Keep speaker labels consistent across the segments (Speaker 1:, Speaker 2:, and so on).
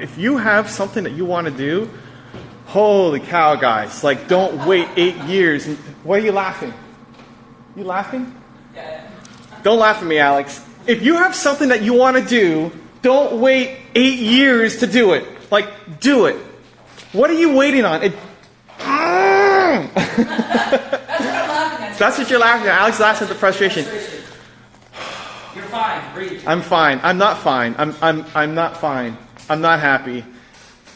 Speaker 1: If you have something that you want to do, holy cow, guys. Like, don't wait 8 years. Why are you laughing? You laughing?
Speaker 2: Yeah.
Speaker 1: Don't laugh at me, Alex. If you have something that you want to do, don't wait 8 years to do it. Like, do it. What are you waiting on?
Speaker 2: That's what I'm laughing at.
Speaker 1: That's what you're laughing at. Alex laughs at the frustration.
Speaker 2: You're fine. Breathe.
Speaker 1: I'm fine. I'm not fine. I'm not fine. I'm not happy.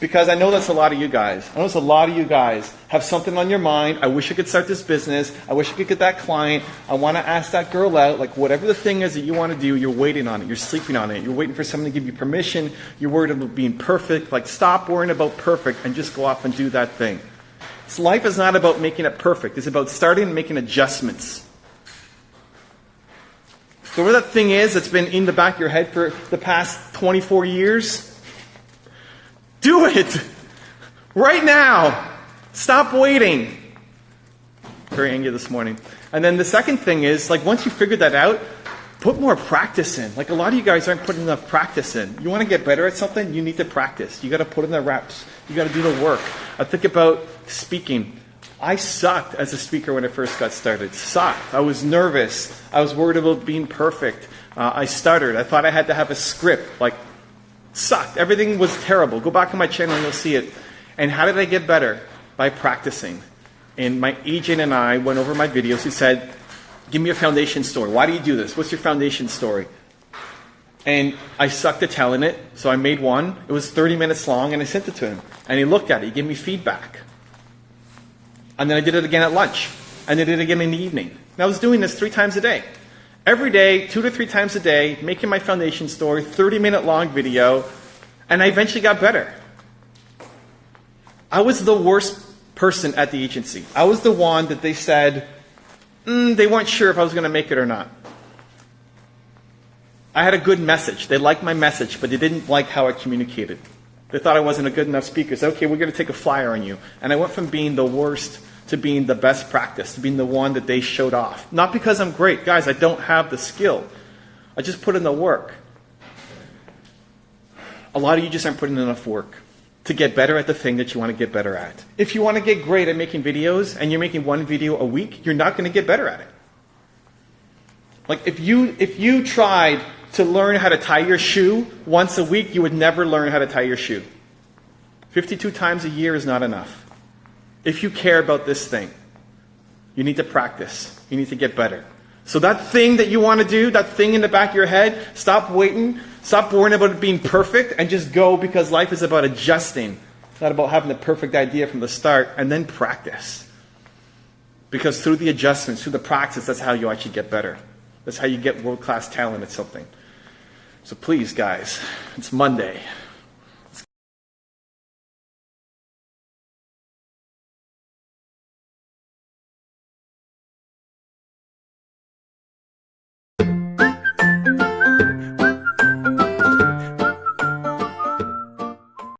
Speaker 1: Because I know that's a lot of you guys. I know it's a lot of you guys have something on your mind. I wish I could start this business. I wish I could get that client. I want to ask that girl out. Like, whatever the thing is that you want to do, you're waiting on it. You're sleeping on it. You're waiting for someone to give you permission. You're worried about being perfect. Like, stop worrying about perfect and just go off and do that thing. Life is not about making it perfect. It's about starting and making adjustments. So whatever that thing is that's been in the back of your head for the past 24 years, do it! Right now! Stop waiting! Very angry this morning. And then the second thing is, like, once you figure that out, put more practice in. Like, a lot of you guys aren't putting enough practice in. You want to get better at something, you need to practice. You got to put in the reps. You got to do the work. I think about speaking. I sucked as a speaker when I first got started. Sucked. I was nervous. I was worried about being perfect. I stuttered. I thought I had to have a script. Like, sucked. Everything was terrible. Go back on my channel and you'll see it. And how did I get better? By practicing. And my agent and I went over my videos. He said, give me a foundation story. Why do you do this? What's your foundation story? And I sucked at telling it, so I made one. It was 30 minutes long, and I sent it to him. And he looked at it. He gave me feedback. And then I did it again at lunch. And I did it again in the evening. And I was doing this 3 times a day. Every day, 2 to 3 times a day, making my foundation story, 30-minute long video, and I eventually got better. I was the worst person at the agency. I was the one that they said, they weren't sure if I was going to make it or not. I had a good message. They liked my message, but they didn't like how I communicated. They thought I wasn't a good enough speaker. So, okay, we're going to take a flyer on you. And I went from being the worst to being the best practice, to being the one that they showed off. Not because I'm great. Guys, I don't have the skill. I just put in the work. A lot of you just aren't putting in enough work to get better at the thing that you want to get better at. If you want to get great at making videos and you're making 1 video a week, you're not going to get better at it. Like, if you tried to learn how to tie your shoe once a week, you would never learn how to tie your shoe. 52 times a year is not enough. If you care about this thing, you need to practice. You need to get better. So that thing that you want to do, that thing in the back of your head, stop waiting. Stop worrying about it being perfect and just go, because life is about adjusting. It's not about having the perfect idea from the start, and then practice. Because through the adjustments, through the practice, that's how you actually get better. That's how you get world-class talent at something. So please, guys, it's Monday.